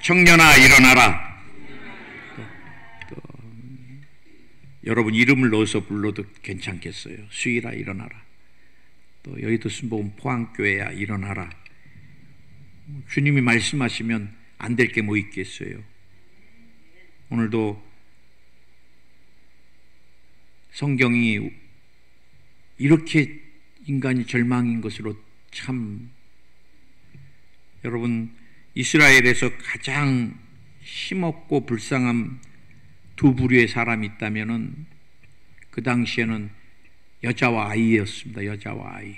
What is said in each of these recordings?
청년아 일어나라. 또 여러분 이름을 넣어서 불러도 괜찮겠어요. 수일아 일어나라. 또 여의도 순복음 포항교회야 일어나라. 주님이 말씀하시면 안 될 게 뭐 있겠어요. 오늘도 성경이 이렇게 인간이 절망인 것으로 참, 여러분 이스라엘에서 가장 힘없고 불쌍한 두 부류의 사람이 있다면은 그 당시에는 여자와 아이였습니다. 여자와 아이.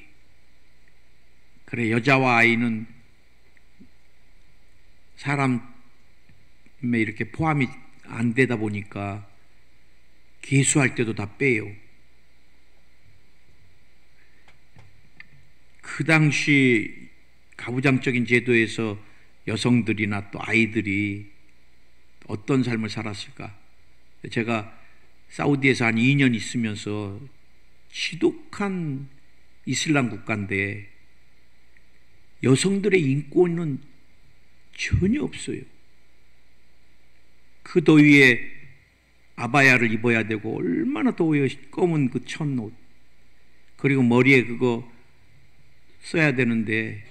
그래, 여자와 아이는 사람에 이렇게 포함이 안 되다 보니까 계수할 때도 다 빼요. 그 당시 가부장적인 제도에서 여성들이나 또 아이들이 어떤 삶을 살았을까? 제가 사우디에서 한 2년 있으면서 지독한 이슬람 국가인데 여성들의 인권은 전혀 없어요. 그 더위에 아바야를 입어야 되고, 얼마나 더워요. 검은 그 천옷, 그리고 머리에 그거 써야 되는데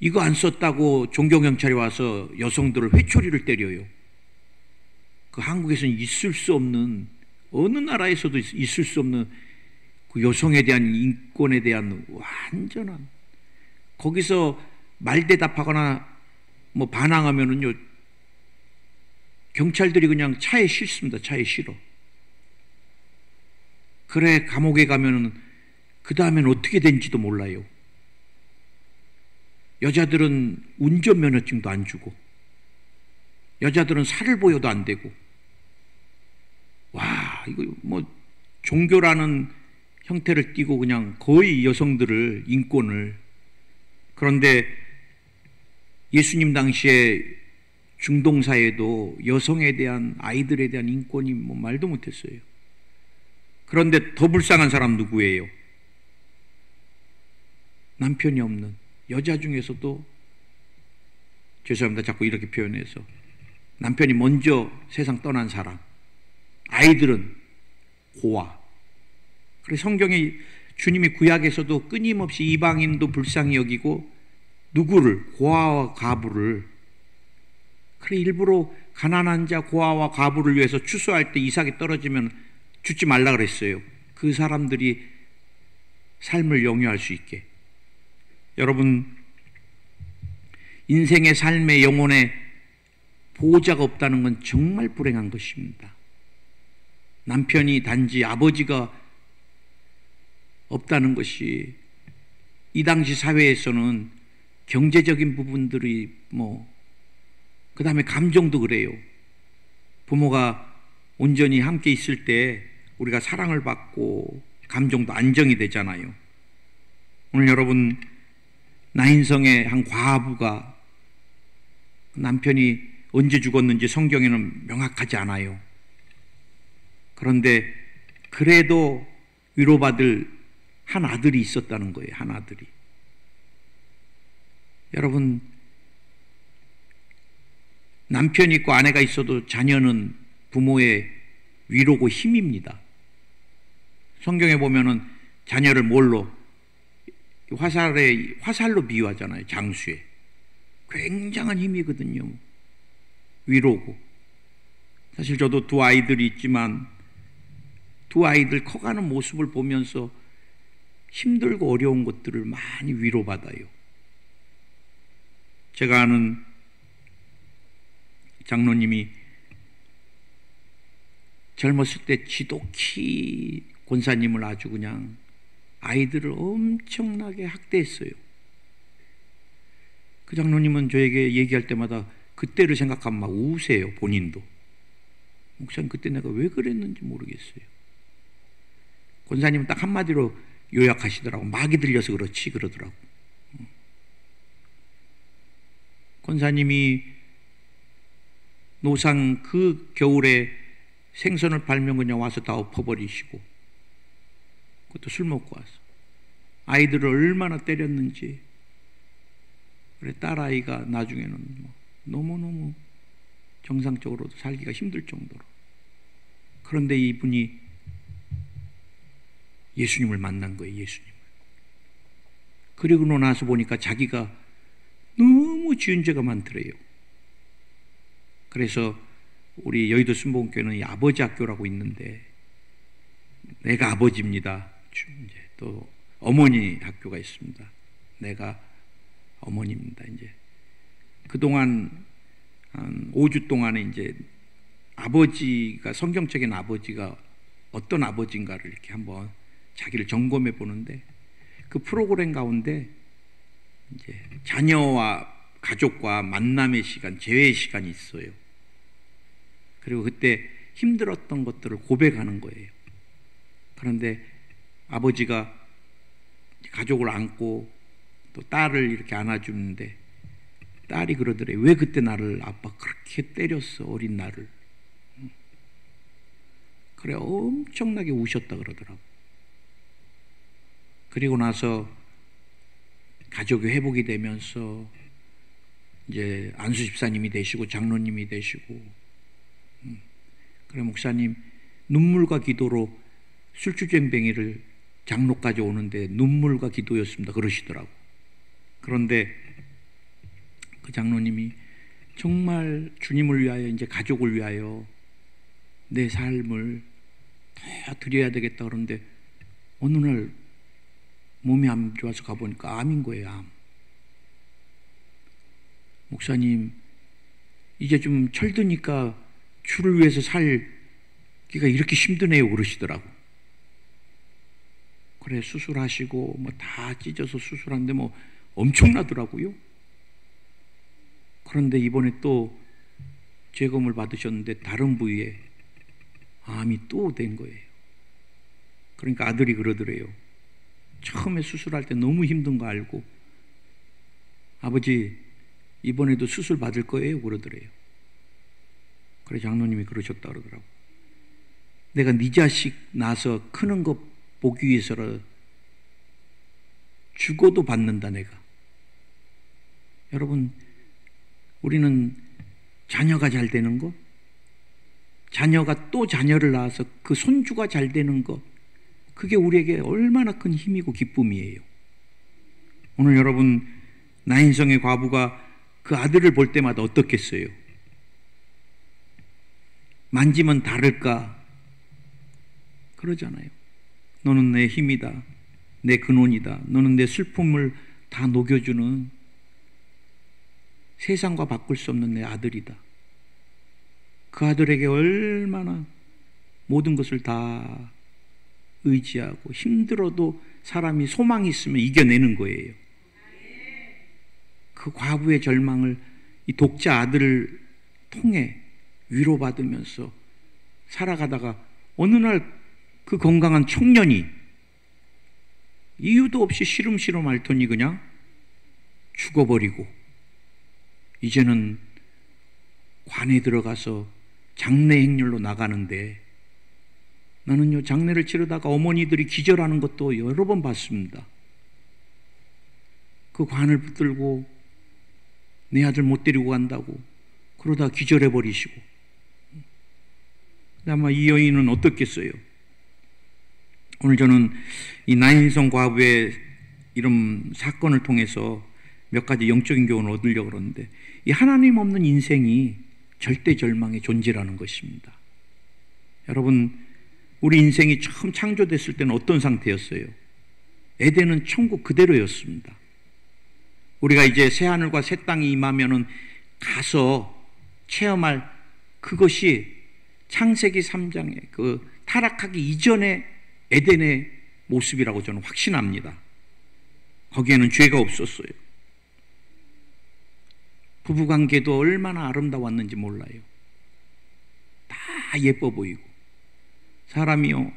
이거 안 썼다고 종교경찰이 와서 여성들을 회초리를 때려요. 그 한국에서는 있을 수 없는, 어느 나라에서도 있을 수 없는 그 여성에 대한 인권에 대한 완전한, 거기서 말대답하거나 뭐 반항하면은요 경찰들이 그냥 차에 싣습니다. 차에 실어. 그래, 감옥에 가면은 그 다음엔 어떻게 된지도 몰라요. 여자들은 운전면허증도 안 주고, 여자들은 살을 보여도 안 되고. 와, 이거 뭐 종교라는 형태를 띠고 그냥 거의 여성들을, 인권을. 그런데 예수님 당시에 중동 사회도 여성에 대한, 아이들에 대한 인권이 뭐 말도 못했어요. 그런데 더 불쌍한 사람 누구예요? 남편이 없는 여자 중에서도, 죄송합니다 자꾸 이렇게 표현해서, 남편이 먼저 세상 떠난 사람, 아이들은 고아. 그래서 성경에 주님이 구약에서도 끊임없이 이방인도 불쌍히 여기고 누구를? 고아와 가부를. 그래, 일부러 가난한 자, 고아와 가부를 위해서 추수할 때 이삭이 떨어지면 주지 말라 그랬어요. 그 사람들이 삶을 영위할 수 있게. 여러분, 인생의 삶의 영혼에 보호자가 없다는 건 정말 불행한 것입니다. 남편이 단지, 아버지가 없다는 것이 이 당시 사회에서는 경제적인 부분들이 그 다음에 감정도 그래요. 부모가 온전히 함께 있을 때 우리가 사랑을 받고 감정도 안정이 되잖아요. 오늘 여러분, 나인성의 한 과부가 남편이 언제 죽었는지 성경에는 명확하지 않아요. 그런데 그래도 위로받을 한 아들이 있었다는 거예요. 한 아들이. 여러분, 남편이 있고 아내가 있어도 자녀는 부모의 위로고 힘입니다. 성경에 보면은 자녀를 뭘로? 화살로 비유하잖아요. 장수에. 굉장한 힘이거든요. 위로고. 사실 저도 두 아이들이 있지만 두 아이들 커가는 모습을 보면서 힘들고 어려운 것들을 많이 위로받아요. 제가 아는 장로님이 젊었을 때 지독히 권사님을 아주 그냥 아이들을 엄청나게 학대했어요. 그 장로님은 저에게 얘기할 때마다 그때를 생각하면 막 우세요. 본인도. 목사님, 그때 내가 왜 그랬는지 모르겠어요. 권사님은 딱 한마디로 요약하시더라고. 막이 들려서 그렇지 그러더라고. 권사님이 노상 그 겨울에 생선을 팔면 그냥 와서 다 엎어버리시고, 그것도 술 먹고 와서 아이들을 얼마나 때렸는지. 그래, 딸아이가 나중에는 너무너무 정상적으로도 살기가 힘들 정도로. 그런데 이분이 예수님을 만난 거예요. 예수님을. 그리고 나서 보니까 자기가 너무 지은 죄가 많더래요. 그래서 우리 여의도 순복음교회는 아버지 학교라고 있는데, 내가 아버지입니다. 이제 또 어머니 학교가 있습니다. 내가 어머니입니다. 이제 그동안 한 5주 동안에 이제 아버지가, 성경적인 아버지가 어떤 아버지인가를 이렇게 한번 자기를 점검해 보는데, 그 프로그램 가운데 이제 자녀와 가족과 만남의 시간, 재회의 시간이 있어요. 그리고 그때 힘들었던 것들을 고백하는 거예요. 그런데 아버지가 가족을 안고 또 딸을 이렇게 안아주는데, 딸이 그러더래. 왜 그때 나를 아빠 그렇게 때렸어, 어린 나를. 그래, 엄청나게 우셨다 그러더라고. 그리고 나서 가족이 회복이 되면서 이제 안수 집사님이 되시고 장로님이 되시고, 그래, 목사님 눈물과 기도로 술주정뱅이를 장로까지 오는데 눈물과 기도였습니다 그러시더라고. 그런데 그 장로님이 정말 주님을 위하여, 이제 가족을 위하여 내 삶을 다 드려야 되겠다 그러는데, 어느 날 몸이 안 좋아서 가보니까 암인 거예요. 암. 목사님 이제 좀 철드니까 주를 위해서 살기가 이렇게 힘드네요 그러시더라고. 그래, 수술하시고 뭐 다 찢어서 수술하는데 뭐 엄청나더라고요. 그런데 이번에 또 재검을 받으셨는데 다른 부위에 암이 또 된 거예요. 그러니까 아들이 그러더래요. 처음에 수술할 때 너무 힘든 거 알고, 아버지 이번에도 수술 받을 거예요 그러더래요. 그래, 장로님이 그러셨다 그러더라고. 내가 네 자식 낳아서 크는 거 보기 위해서라 죽어도 받는다 내가. 여러분, 우리는 자녀가 잘 되는 거, 자녀가 또 자녀를 낳아서 그 손주가 잘 되는 것, 그게 우리에게 얼마나 큰 힘이고 기쁨이에요. 오늘 여러분, 나인성의 과부가 그 아들을 볼 때마다 어떻겠어요? 만지면 다를까? 그러잖아요. 너는 내 힘이다, 내 근원이다, 너는 내 슬픔을 다 녹여주는 세상과 바꿀 수 없는 내 아들이다. 그 아들에게 얼마나 모든 것을 다 의지하고, 힘들어도 사람이 소망이 있으면 이겨내는 거예요. 그 과부의 절망을 이 독자 아들을 통해 위로받으면서 살아가다가 어느 날 그 건강한 청년이 이유도 없이 시름시름 앓더니 그냥 죽어버리고, 이제는 관에 들어가서 장례 행렬로 나가는데, 나는요 장례를 치르다가 어머니들이 기절하는 것도 여러 번 봤습니다. 그 관을 붙들고 내 아들 못 데리고 간다고 그러다 기절해버리시고. 아마 이 여인은 어떻겠어요? 오늘 저는 이 나인성 과부의 이런 사건을 통해서 몇 가지 영적인 교훈을 얻으려고 그러는데, 이 하나님 없는 인생이 절대 절망의 존재라는 것입니다. 여러분, 우리 인생이 처음 창조됐을 때는 어떤 상태였어요? 에덴은 천국 그대로였습니다. 우리가 이제 새하늘과 새 땅이 임하면은 가서 체험할 그것이 창세기 3장의 그 타락하기 이전의 에덴의 모습이라고 저는 확신합니다. 거기에는 죄가 없었어요. 부부관계도 얼마나 아름다웠는지 몰라요. 다 예뻐 보이고, 사람이요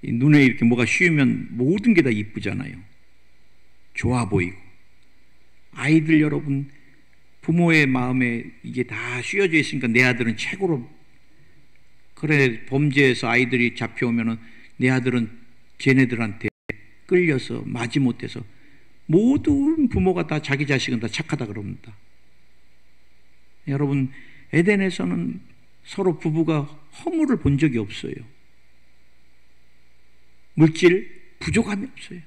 눈에 이렇게 뭐가 씌우면 모든 게 다 이쁘잖아요. 좋아 보이고. 아이들 여러분, 부모의 마음에 이게 다 씌워져 있으니까 내 아들은 최고로, 그래, 범죄에서 아이들이 잡혀오면은 내 아들은 쟤네들한테 끌려서 마지못해서, 모든 부모가 다 자기 자식은 다 착하다 그럽니다. 여러분, 에덴에서는 서로 부부가 허물을 본 적이 없어요. 물질 부족함이 없어요.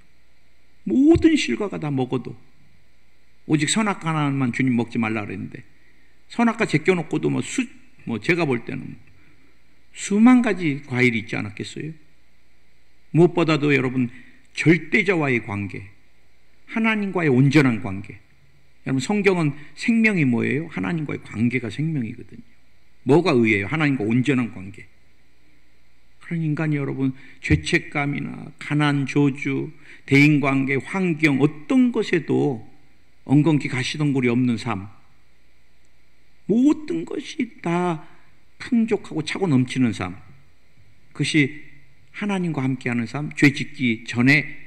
모든 실과가 다 먹어도 오직 선악과 하나만 주님 먹지 말라 그랬는데, 선악과 제껴놓고도 제가 볼 때는 수만 가지 과일이 있지 않았겠어요? 무엇보다도 여러분, 절대자와의 관계, 하나님과의 온전한 관계. 여러분, 성경은 생명이 뭐예요? 하나님과의 관계가 생명이거든요. 뭐가 의예요? 하나님과 온전한 관계. 그런 인간이 여러분, 죄책감이나 가난, 저주, 대인관계, 환경, 어떤 것에도 엉겅퀴 가시덩굴이 없는 삶, 모든 것이 다 풍족하고 차고 넘치는 삶, 그것이 하나님과 함께하는 삶, 죄 짓기 전에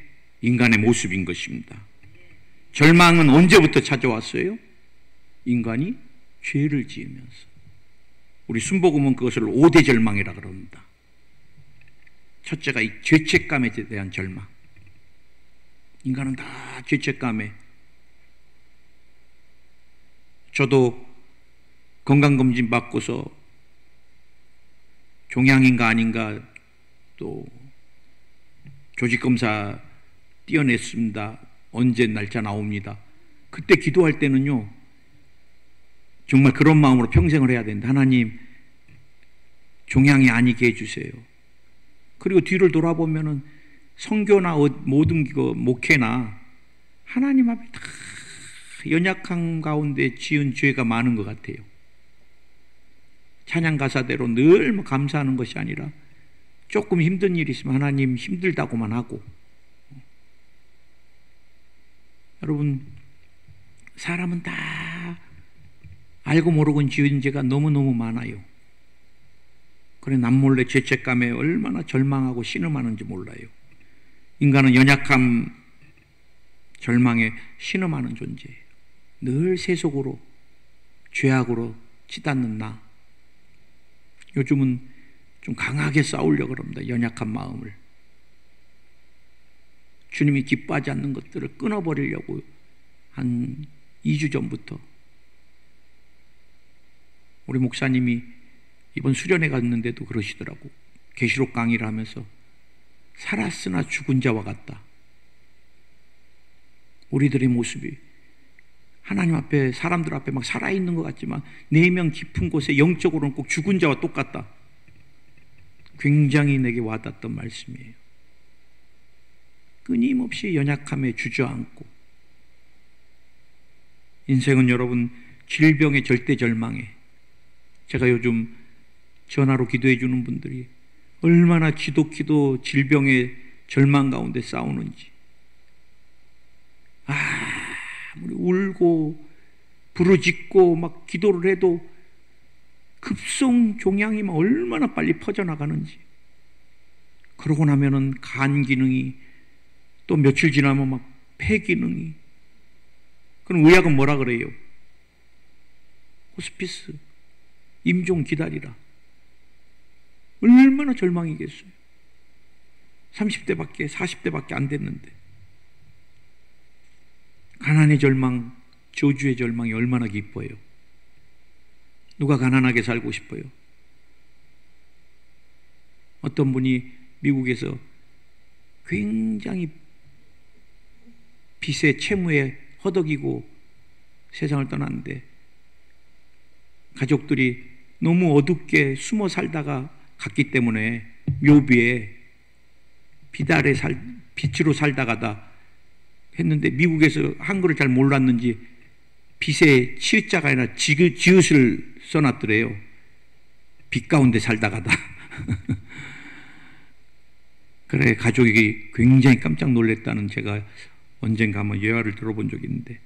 인간의 모습인 것입니다. 절망은 언제부터 찾아왔어요? 인간이 죄를 지으면서. 우리 순복음은 그것을 5대 절망이라 그럽니다. 첫째가 이 죄책감에 대한 절망. 인간은 다 죄책감에. 저도 건강검진 받고서 종양인가 아닌가 또 조직검사 띄어냈습니다. 언제 날짜 나옵니다. 그때 기도할 때는요, 정말 그런 마음으로 평생을 해야 된다. 하나님, 종양이 아니게 해주세요. 그리고 뒤를 돌아보면은 선교나 모든 목회나 하나님 앞에 다 연약한 가운데 지은 죄가 많은 것 같아요. 찬양 가사대로 늘 감사하는 것이 아니라 조금 힘든 일이 있으면 하나님 힘들다고만 하고. 여러분, 사람은 다 알고 모르고 지은 죄가 너무너무 많아요. 그래 남몰래 죄책감에 얼마나 절망하고 신음하는지 몰라요. 인간은 연약함, 절망에 신음하는 존재예요. 늘 세속으로, 죄악으로 치닫는 나. 요즘은 좀 강하게 싸우려고 합니다. 연약한 마음을. 주님이 기뻐하지 않는 것들을 끊어버리려고 한 2주 전부터 우리 목사님이 이번 수련회 갔는데도 그러시더라고. 계시록 강의를 하면서 살았으나 죽은 자와 같다. 우리들의 모습이 하나님 앞에, 사람들 앞에 막 살아있는 것 같지만 내면 깊은 곳에 영적으로는 꼭 죽은 자와 똑같다. 굉장히 내게 와닿던 말씀이에요. 끊임없이 연약함에 주저앉고, 인생은 여러분 질병의 절대절망에, 제가 요즘 전화로 기도해 주는 분들이 얼마나 지독히도 질병의 절망 가운데 싸우는지, 아무리 울고 부르짖고 막 기도를 해도 급성 종양이 막 얼마나 빨리 퍼져나가는지. 그러고 나면은 간 기능이, 또 며칠 지나면 막 폐 기능이. 그럼 의학은 뭐라 그래요? 호스피스, 임종 기다리라. 얼마나 절망이겠어요. 30대밖에 40대밖에 안 됐는데. 가난의 절망, 저주의 절망이 얼마나 기뻐요. 누가 가난하게 살고 싶어요? 어떤 분이 미국에서 굉장히 빚에 채무에 허덕이고 세상을 떠났는데, 가족들이 너무 어둡게 숨어 살다가 갔기 때문에 묘비에 빛으로 살다가다 했는데, 미국에서 한글을 잘 몰랐는지 빛에 치읓자가 아니라 지읒을 써놨더래요. 빛 가운데 살다가다. 그래 가족이 굉장히 깜짝 놀랐다는, 제가 언젠가 한번 예화를 들어본 적이 있는데,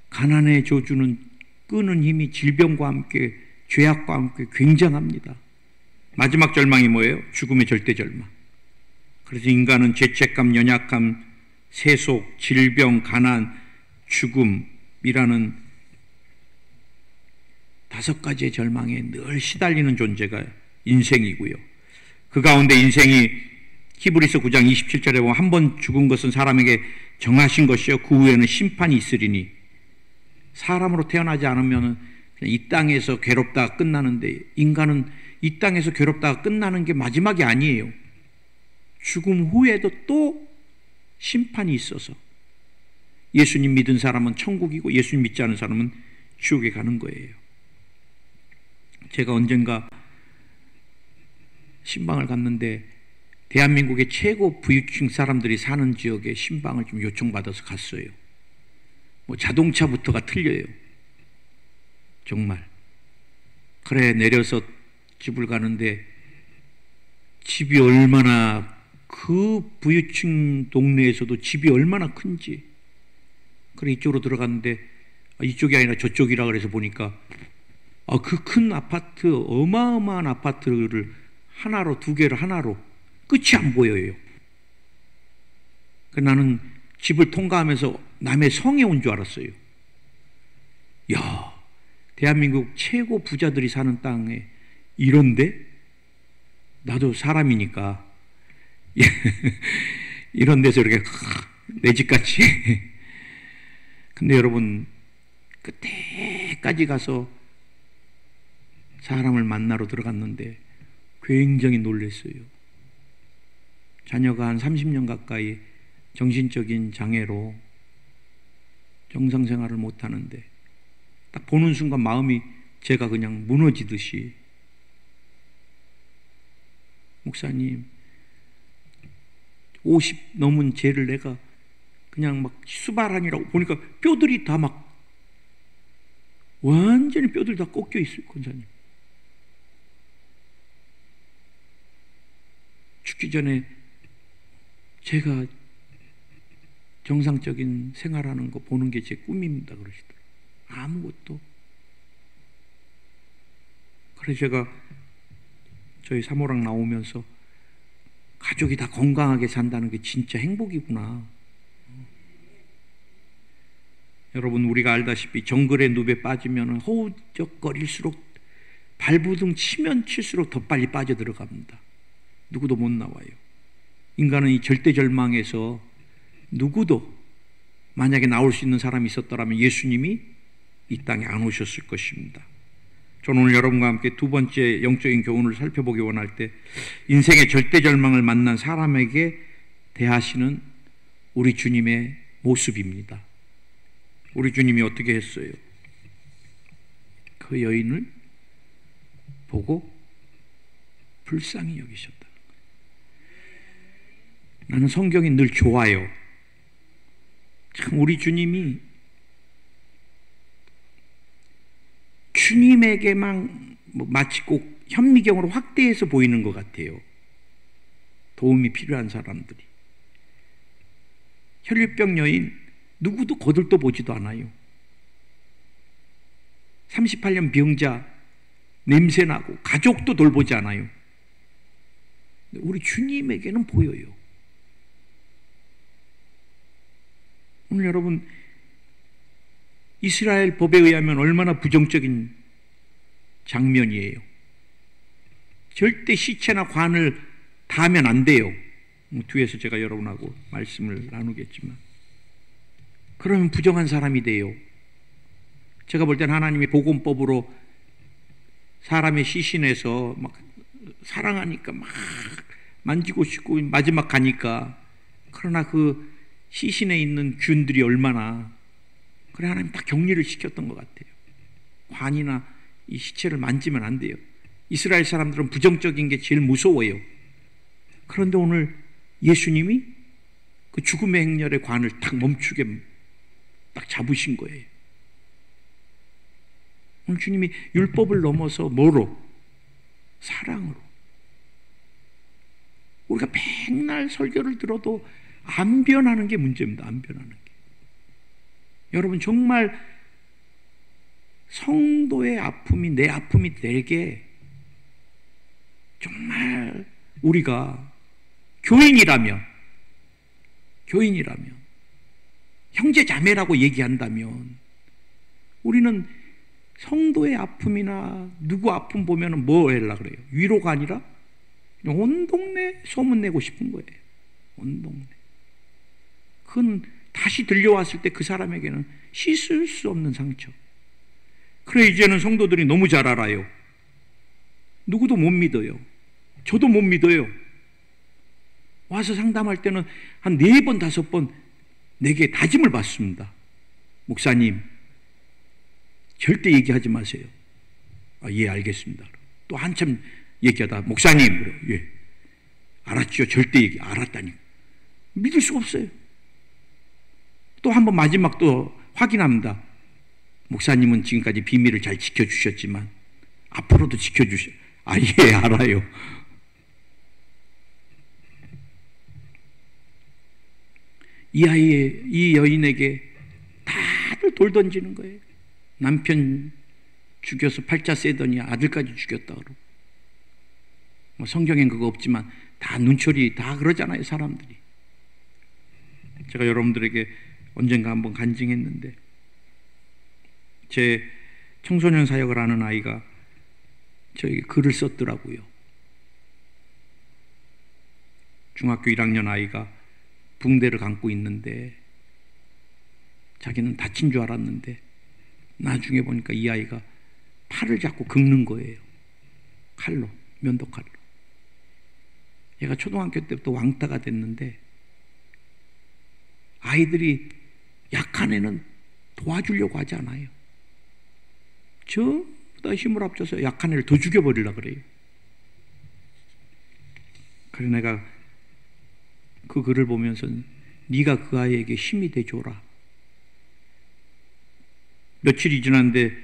가난의 저주는 끄는 힘이 질병과 함께 죄악과 함께 굉장합니다. 마지막 절망이 뭐예요? 죽음의 절대 절망. 그래서 인간은 죄책감, 연약함, 세속, 질병, 가난, 죽음이라는 5가지의 절망에 늘 시달리는 존재가 인생이고요. 그 가운데 인생이 히브리서 9장 27절에 보면 한 번 죽은 것은 사람에게 정하신 것이요 그 후에는 심판이 있으리니, 사람으로 태어나지 않으면 이 땅에서 괴롭다가 끝나는데, 인간은 이 땅에서 괴롭다가 끝나는 게 마지막이 아니에요. 죽음 후에도 또 심판이 있어서 예수님 믿은 사람은 천국이고 예수님 믿지 않은 사람은 지옥에 가는 거예요. 제가 언젠가 신방을 갔는데 대한민국의 최고 부유층 사람들이 사는 지역에 신방을 좀 요청받아서 갔어요. 뭐 자동차부터가 틀려요. 정말. 그래 내려서 집을 가는데 집이 얼마나, 그 부유층 동네에서도 집이 얼마나 큰지. 그래 이쪽으로 들어갔는데 이쪽이 아니라 저쪽이라 그래서 보니까 그 큰 아파트, 어마어마한 아파트를 하나로, 두 개를 하나로 끝이 안 보여요. 나는 집을 통과하면서 남의 성에 온 줄 알았어요. 야, 대한민국 최고 부자들이 사는 땅에 이런데? 나도 사람이니까 이런 데서 이렇게 내 집같이. 근데 여러분, 그때까지 가서 사람을 만나러 들어갔는데 굉장히 놀랐어요. 자녀가 한 30년 가까이 정신적인 장애로 정상생활을 못하는데 딱 보는 순간 마음이 제가 그냥 무너지듯이, 목사님 50 넘은 쟤를 내가 그냥 막 수발하니라고 보니까 뼈들이 다 막 완전히 뼈들이 다 꺾여 있어요. 권사님 죽기 전에 제가 정상적인 생활하는 거 보는 게 제 꿈입니다 그러시더라고요. 아무것도. 그래서 제가 저희 사모랑 나오면서 가족이 다 건강하게 산다는 게 진짜 행복이구나. 여러분, 우리가 알다시피 정글의 늪에 빠지면 허우적거릴수록 발부둥 치면 칠수록 더 빨리 빠져들어갑니다. 누구도 못 나와요. 인간은 이 절대절망에서 누구도 만약에 나올 수 있는 사람이 있었더라면 예수님이 이 땅에 안 오셨을 것입니다. 저는 오늘 여러분과 함께 두 번째 영적인 교훈을 살펴보기 원할 때, 인생의 절대절망을 만난 사람에게 대하시는 우리 주님의 모습입니다. 우리 주님이 어떻게 했어요? 그 여인을 보고 불쌍히 여기셨다. 나는 성경이 늘 좋아요. 참 우리 주님이 주님에게만 마치 꼭 현미경으로 확대해서 보이는 것 같아요. 도움이 필요한 사람들이. 혈류병 여인 누구도 거들떠 보지도 않아요. 38년 병자 냄새나고 가족도 돌보지 않아요. 우리 주님에게는 보여요. 오늘 여러분, 이스라엘 법에 의하면 얼마나 부정적인 장면이에요. 절대 시체나 관을 닿으면 안 돼요. 뒤에서 제가 여러분하고 말씀을 나누겠지만, 그러면 부정한 사람이 돼요. 제가 볼 때는 하나님이 복음법으로 사람의 시신에서 막 사랑하니까 막 만지고 싶고 마지막 가니까, 그러나 그 시신에 있는 균들이 얼마나, 그래 하나님 딱 격리를 시켰던 것 같아요. 관이나 이 시체를 만지면 안 돼요. 이스라엘 사람들은 부정적인 게 제일 무서워요. 그런데 오늘 예수님이 그 죽음의 행렬의 관을 딱 멈추게 딱 잡으신 거예요. 오늘 주님이 율법을 넘어서 뭐로? 사랑으로. 우리가 맨날 설교를 들어도 안 변하는 게 문제입니다. 안 변하는 게. 여러분, 정말 성도의 아픔이 내 아픔이 되게, 정말 우리가 교인이라면 형제 자매라고 얘기한다면, 우리는 성도의 아픔이나 누구 아픔 보면 뭐 하려고 그래요? 위로가 아니라 온 동네 소문내고 싶은 거예요. 온 동네. 그건 다시 들려왔을 때 그 사람에게는 씻을 수 없는 상처. 그래, 이제는 성도들이 너무 잘 알아요. 누구도 못 믿어요. 저도 못 믿어요. 와서 상담할 때는 한 4번, 5번 내게 다짐을 받습니다. 목사님, 절대 얘기하지 마세요. 아, 예, 알겠습니다. 또 한참 얘기하다, 목사님, 그래, 예, 알았죠. 절대 얘기, 알았다니. 믿을 수가 없어요. 또 한 번 마지막 또 확인합니다. 목사님은 지금까지 비밀을 잘 지켜주셨지만 앞으로도 지켜주셔. 아, 예, 알아요. 이 여인에게 다들 돌 던지는 거예요. 남편 죽여서 팔자 세더니 아들까지 죽였다 그러고. 뭐 성경엔 그거 없지만 다 눈초리 다 그러잖아요, 사람들이. 제가 여러분들에게 언젠가 한번 간증했는데, 제 청소년 사역을 하는 아이가 저에게 글을 썼더라고요. 중학교 1학년 아이가 붕대를 감고 있는데 자기는 다친 줄 알았는데 나중에 보니까 이 아이가 팔을 잡고 긁는 거예요. 칼로, 면도칼로. 얘가 초등학교 때부터 왕따가 됐는데 아이들이 약한 애는 도와주려고 하지 않아요. 전부 다 힘을 합쳐서 약한 애를 더 죽여버리려고 그래요. 그래서 내가 그 글을 보면서 네가 그 아이에게 힘이 돼줘라. 며칠이 지났는데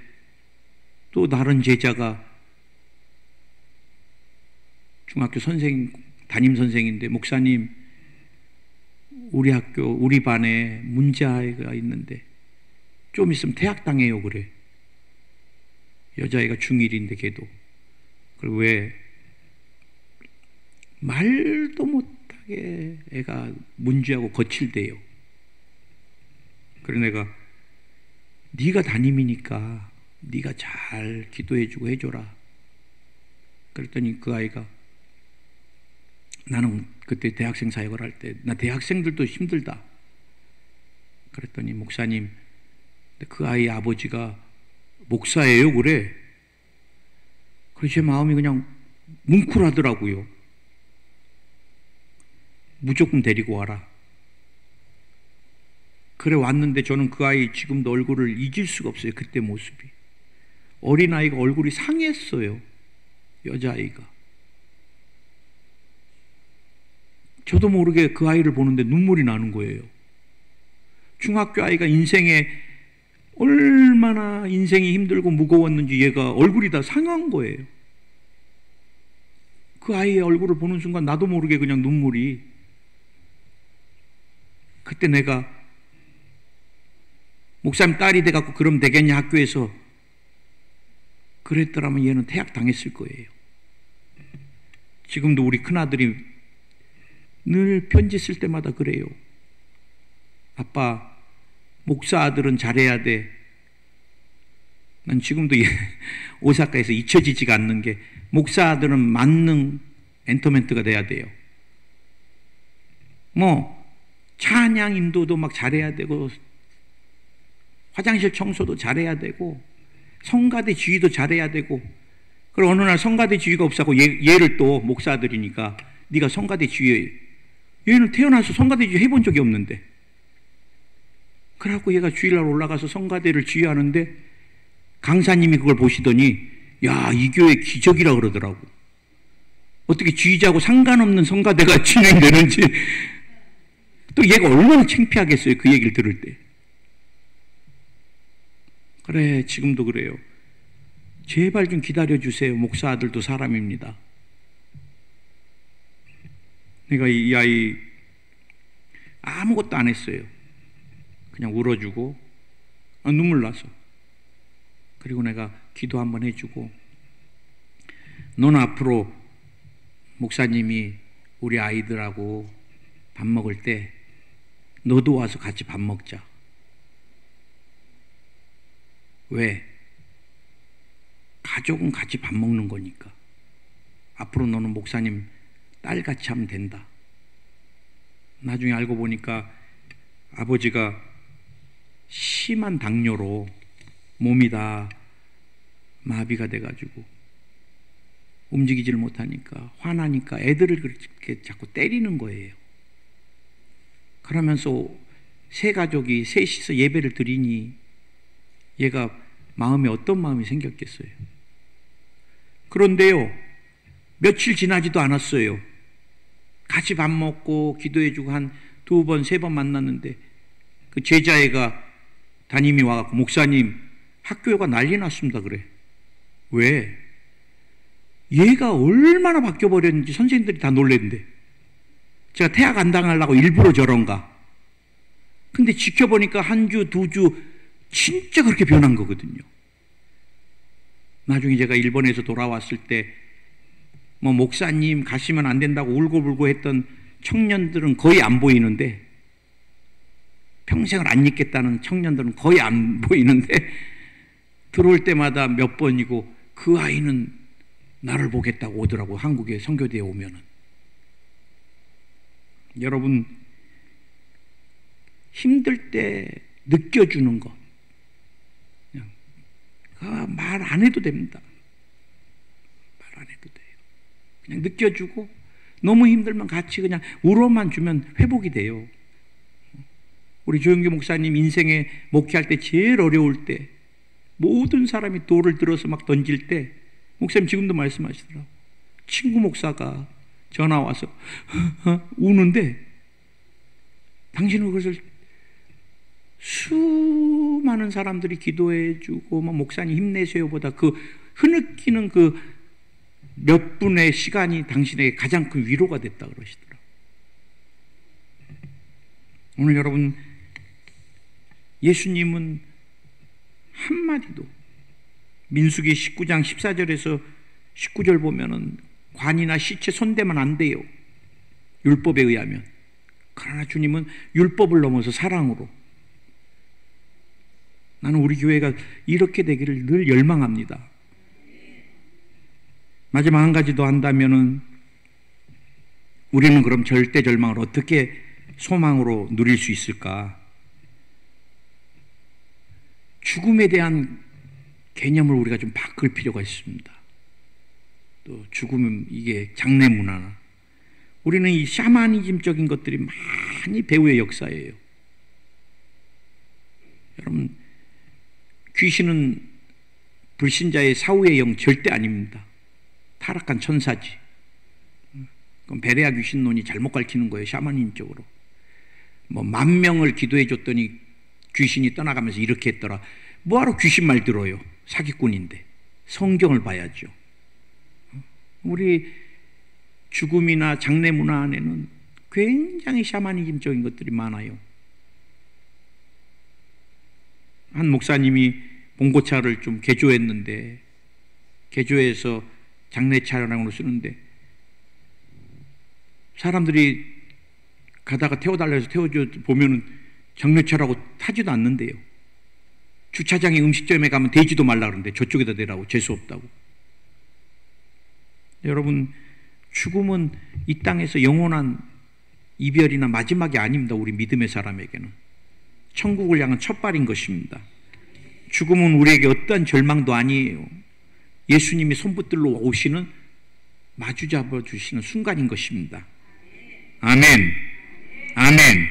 또 다른 제자가 중학교 담임 선생인데, 목사님, 우리 학교, 우리 반에 문제아이가 있는데 좀 있으면 퇴학당해요, 그래. 여자애가 중1인데 걔도. 그리고 왜 말도 못하게 애가 문제하고 거칠대요. 그래 내가 네가 담임이니까 네가 잘 기도해주고 해줘라. 그랬더니 그 아이가, 나는 그때 대학생 사역을 할 때 나 대학생들도 힘들다. 그랬더니 목사님, 그 아이 아버지가 목사예요, 그래. 그래서 제 마음이 그냥 뭉클하더라고요. 무조건 데리고 와라. 그래 왔는데 저는 그 아이 지금도 얼굴을 잊을 수가 없어요. 그때 모습이. 어린아이가 얼굴이 상했어요. 여자아이가. 저도 모르게 그 아이를 보는데 눈물이 나는 거예요. 중학교 아이가 인생에 얼마나 인생이 힘들고 무거웠는지 얘가 얼굴이 다 상한 거예요. 그 아이의 얼굴을 보는 순간 나도 모르게 그냥 눈물이. 그때 내가 목사님 딸이 돼갖고 그럼 되겠냐 학교에서 그랬더라면 얘는 퇴학당했을 거예요. 지금도 우리 큰아들이 늘 편지 쓸 때마다 그래요. 아빠, 목사 아들은 잘해야 돼. 난 지금도 오사카에서 잊혀지지가 않는 게, 목사 아들은 만능 엔터멘트가 돼야 돼요. 뭐 찬양 인도도 막 잘해야 되고, 화장실 청소도 잘해야 되고, 성가대 지휘도 잘해야 되고. 그리고 어느 날 성가대 지휘가 없어서 얘를 또 목사 아들이니까 네가 성가대 지휘해. 얘는 태어나서 성가대 지휘 해본 적이 없는데. 그래갖고 얘가 주일날 올라가서 성가대를 지휘하는데 강사님이 그걸 보시더니 야, 이 교회 기적이라 그러더라고. 어떻게 지휘자하고 상관없는 성가대가 진행되는지. 또 얘가 얼마나 창피하겠어요, 그 얘기를 들을 때. 그래, 지금도 그래요. 제발 좀 기다려주세요. 목사 아들도 사람입니다. 내가 이 아이 아무것도 안 했어요. 그냥 울어주고 눈물 나서. 그리고 내가 기도 한번 해주고, 넌 앞으로 목사님이 우리 아이들하고 밥 먹을 때 너도 와서 같이 밥 먹자. 왜? 가족은 같이 밥 먹는 거니까. 앞으로 너는 목사님 딸같이 하면 된다. 나중에 알고 보니까 아버지가 심한 당뇨로 몸이 다 마비가 돼가지고 움직이지를 못하니까 화나니까 애들을 그렇게 자꾸 때리는 거예요. 그러면서 세 가족이 셋이서 예배를 드리니 얘가 마음에 어떤 마음이 생겼겠어요. 그런데요, 며칠 지나지도 않았어요. 같이 밥 먹고 기도해주고 한 2번, 3번 만났는데 그 제자애가 담임이 와갖고 목사님, 학교가 난리 났습니다. 그래. 왜? 얘가 얼마나 바뀌어버렸는지 선생님들이 다 놀랬는데 제가 태학 안 당하려고 일부러 저런가. 근데 지켜보니까 한 주, 2주 진짜 그렇게 변한 거거든요. 나중에 제가 일본에서 돌아왔을 때 뭐 목사님 가시면 안 된다고 울고불고 했던 청년들은 거의 안 보이는데, 평생을 안 잊겠다는 청년들은 거의 안 보이는데 들어올 때마다 몇 번이고 그 아이는 나를 보겠다고 오더라고. 한국에 선교대에 오면은. 여러분, 힘들 때 느껴주는 것, 그냥 말 안 해도 됩니다. 말 안 해도 돼요. 그냥 느껴주고 너무 힘들면 같이 그냥 울어만 주면 회복이 돼요. 우리 조영규 목사님 인생에 목회할 때 제일 어려울 때 모든 사람이 돌을 들어서 막 던질 때 목사님 지금도 말씀하시더라고요. 친구 목사가 전화 와서 우는데 당신은 그것을 수많은 사람들이 기도해 주고 뭐 목사님 힘내세요 보다 그 흐느끼는 그 몇 분의 시간이 당신에게 가장 큰 위로가 됐다 그러시더라고요. 오늘 여러분, 예수님은 한마디도, 민수기 19장 14절에서 19절 보면은 관이나 시체 손대면 안 돼요. 율법에 의하면. 그러나 주님은 율법을 넘어서 사랑으로. 나는 우리 교회가 이렇게 되기를 늘 열망합니다. 마지막 한 가지 더 한다면은 우리는 그럼 절대 절망을 어떻게 소망으로 누릴 수 있을까? 죽음에 대한 개념을 우리가 좀 바꿀 필요가 있습니다. 또 죽음은 이게 장례 문화나 우리는 이 샤머니즘적인 것들이 많이 배후의 역사예요. 여러분, 귀신은 불신자의 사후의 영 절대 아닙니다. 타락한 천사지. 그럼 베레아 귀신론이 잘못 가르치는 거예요. 샤머니즘적으로. 뭐 10,000명을 기도해 줬더니 귀신이 떠나가면서 이렇게 했더라. 뭐하러 귀신 말 들어요? 사기꾼인데. 성경을 봐야죠. 우리 죽음이나 장례 문화 안에는 굉장히 샤머니즘적인 것들이 많아요. 한 목사님이 봉고차를 좀 개조했는데, 개조해서 장례 차량으로 쓰는데 사람들이 가다가 태워달라 해서 태워줘 보면은 장례차라고 타지도 않는데요. 주차장에 음식점에 가면 대지도 말라 그러는데 저쪽에다 대라고, 재수 없다고. 여러분, 죽음은 이 땅에서 영원한 이별이나 마지막이 아닙니다. 우리 믿음의 사람에게는 천국을 향한 첫발인 것입니다. 죽음은 우리에게 어떠한 절망도 아니에요. 예수님이 손붙들러 오시는, 마주 잡아주시는 순간인 것입니다. 아멘. 아멘.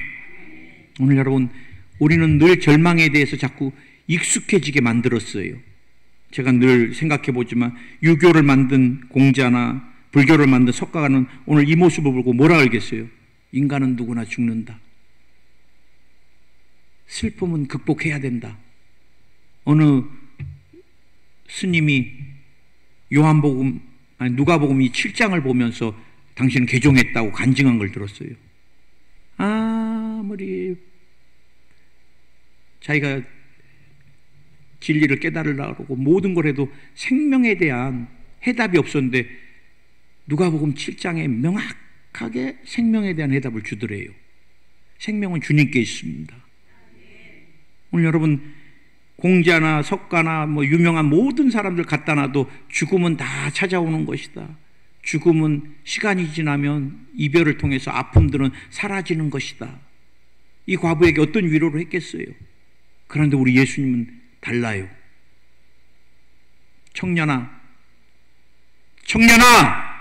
오늘 여러분, 우리는 늘 절망에 대해서 자꾸 익숙해지게 만들었어요. 제가 늘 생각해 보지만 유교를 만든 공자나 불교를 만든 석가가는 오늘 이 모습을 보고 뭐라 알겠어요? 인간은 누구나 죽는다. 슬픔은 극복해야 된다. 어느 스님이 누가복음 이 7장을 보면서 당신은 개종했다고 간증한 걸 들었어요. 아무리 자기가 진리를 깨달으려고 모든 걸 해도 생명에 대한 해답이 없었는데 누가복음 7장에 명확하게 생명에 대한 해답을 주더래요. 생명은 주님께 있습니다. 오늘 여러분, 공자나 석가나 뭐 유명한 모든 사람들 갖다 놔도 죽음은 다 찾아오는 것이다. 죽음은 시간이 지나면 이별을 통해서 아픔들은 사라지는 것이다. 이 과부에게 어떤 위로를 했겠어요? 그런데 우리 예수님은 달라요. 청년아, 청년아,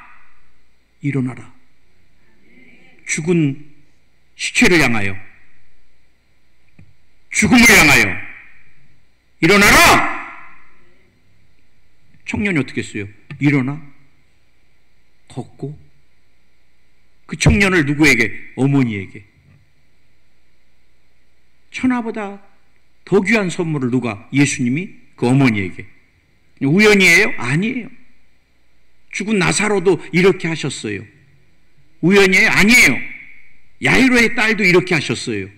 일어나라. 죽은 시체를 향하여, 죽음을 향하여 일어나라. 청년이 어떻게 했어요? 일어나 걷고, 그 청년을 누구에게? 어머니에게. 천하보다 더 귀한 선물을 누가? 예수님이 그 어머니에게. 우연이에요? 아니에요. 죽은 나사로도 이렇게 하셨어요. 우연이에요? 아니에요. 야이로의 딸도 이렇게 하셨어요.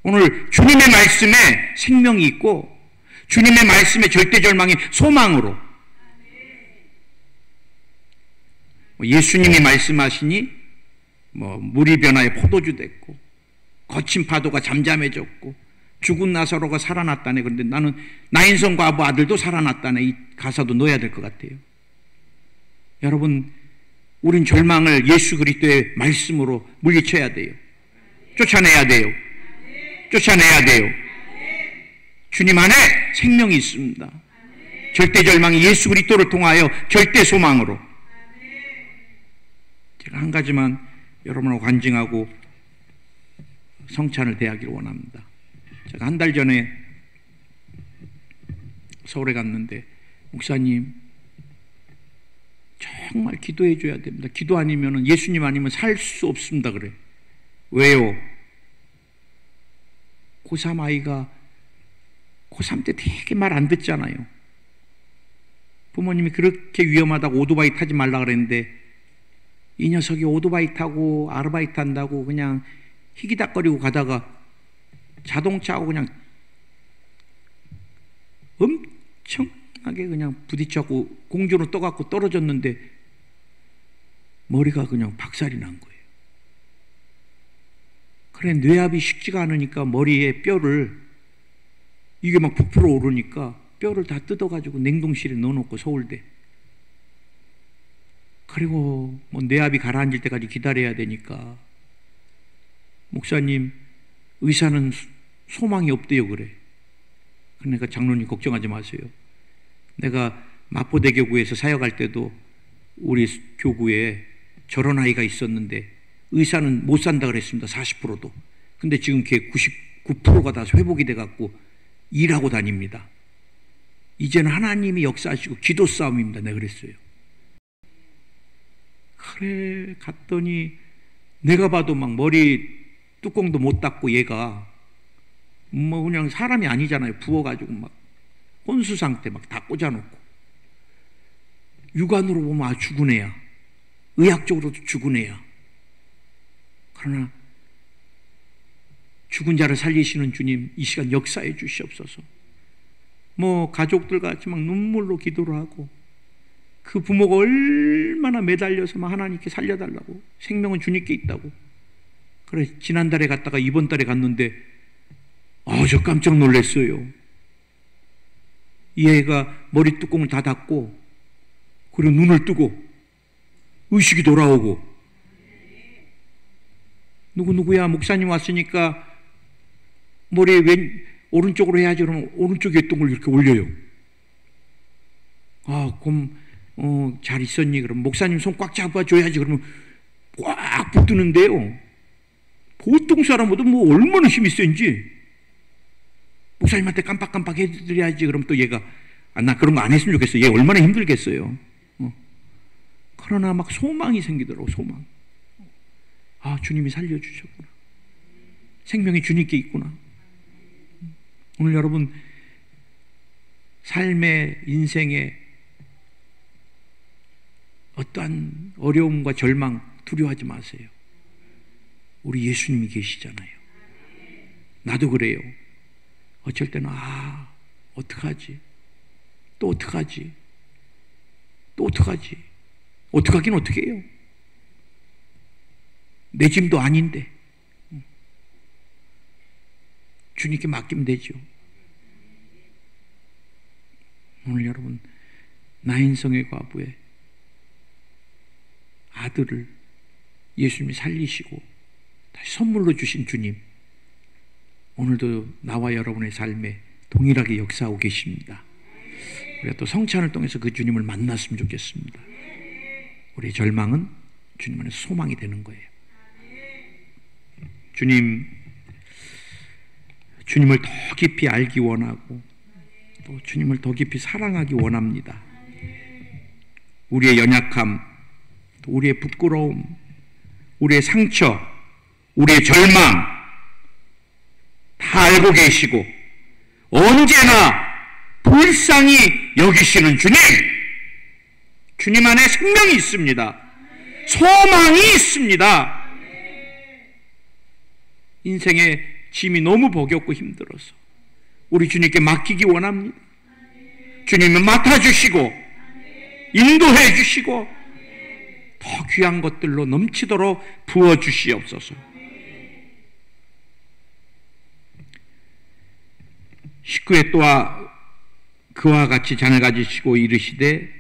오늘 주님의 말씀에 생명이 있고, 주님의 말씀에 절대절망이 소망으로, 예수님이 말씀하시니 물이 변하여 포도주 됐고, 거친 파도가 잠잠해졌고, 죽은 나사로가 살아났다네. 그런데 나는 나인성 과부 아들도 살아났다네. 이 가사도 넣어야 될 것 같아요. 여러분, 우린 절망을 예수 그리스도의 말씀으로 물리쳐야 돼요. 쫓아내야 돼요. 쫓아내야 돼요. 주님 안에 생명이 있습니다. 절대 절망이 예수 그리스도를 통하여 절대 소망으로. 제가 한 가지만 여러분하고 간증하고 성찬을 대하기를 원합니다. 제가 한 달 전에 서울에 갔는데, 목사님 정말 기도해 줘야 됩니다. 기도 아니면, 예수님 아니면 살 수 없습니다. 그래. 왜요? 고3 아이가 고3 때 되게 말 안 듣잖아요. 부모님이 그렇게 위험하다고 오토바이 타지 말라 그랬는데, 이 녀석이 오토바이 타고 아르바이트 한다고 그냥 희기닥거리고 가다가 자동차하고 그냥 엄청나게 그냥 부딪혀갖고 공중으로 떠갖고 떨어졌는데 머리가 그냥 박살이 난 거예요. 그래, 뇌압이 식지가 않으니까 머리에 뼈를, 이게 막 부풀어 오르니까 뼈를 다 뜯어가지고 냉동실에 넣어놓고, 서울대. 그리고 뇌압이 가라앉을 때까지 기다려야 되니까, 목사님, 의사는 소망이 없대요. 그래. 그러니까 장로님 걱정하지 마세요. 내가 마포대교구에서 사역할 때도 우리 교구에 저런 아이가 있었는데 의사는 못 산다 그랬습니다. 40%도. 근데 지금 걔 99%가 다 회복이 돼갖고 일하고 다닙니다. 이제는 하나님이 역사하시고 기도 싸움입니다. 내가 그랬어요. 그래, 갔더니 내가 봐도 막 머리 뚜껑도 못 닫고, 얘가 그냥 사람이 아니잖아요. 부어가지고 막 혼수 상태 막 다 꽂아놓고. 육안으로 보면 아, 죽은 애야. 의학적으로도 죽은 애야. 그러나 죽은 자를 살리시는 주님, 이 시간 역사해 주시옵소서. 가족들 같이 막 눈물로 기도를 하고, 그 부모가 얼마나 매달려서 막 하나님께 살려달라고, 생명은 주님께 있다고. 그래, 지난달에 갔다가 이번 달에 갔는데, 저 깜짝 놀랐어요. 이 애가 머리 뚜껑을 다 닫고, 그리고 눈을 뜨고, 의식이 돌아오고, 누구야, 목사님 왔으니까 머리에 오른쪽으로 해야지. 그러면 오른쪽에 있던 걸 이렇게 올려요. 그럼 잘 있었니? 그럼 목사님 손 꽉 잡아줘야지. 그러면 꽉 붙드는데요. 보통 사람보다 얼마나 힘이 센지. 목사님한테 깜빡깜빡 해드려야지. 그럼 또 얘가, 나 그런 거 안 했으면 좋겠어. 얘 얼마나 힘들겠어요. 그러나 막 소망이 생기더라고, 소망. 주님이 살려주셨구나. 생명이 주님께 있구나. 오늘 여러분, 삶의, 인생의 어떠한 어려움과 절망 두려워하지 마세요. 우리 예수님이 계시잖아요. 나도 그래요. 어쩔 때는 어떡하지? 또 어떡하지? 또 어떡하지? 어떡하긴 어떻게 해요? 내 짐도 아닌데 주님께 맡기면 되죠. 오늘 여러분, 나인성의 과부의 아들을 예수님이 살리시고 다시 선물로 주신 주님, 오늘도 나와 여러분의 삶에 동일하게 역사하고 계십니다. 우리가 또 성찬을 통해서 그 주님을 만났으면 좋겠습니다. 우리의 절망은 주님 안에 소망이 되는 거예요. 주님을 더 깊이 알기 원하고 또 주님을 더 깊이 사랑하기 원합니다. 우리의 연약함, 또 우리의 부끄러움, 우리의 상처, 우리의 절망 다 알고 계시고 언제나 불쌍히 여기시는 주님 안에 생명이 있습니다. 소망이 있습니다. 인생의 짐이 너무 버겁고 힘들어서 우리 주님께 맡기기 원합니다. 주님은 맡아주시고 인도해 주시고 더 귀한 것들로 넘치도록 부어주시옵소서. 19회 또한 그와 같이 잔을 가지시고 이르시되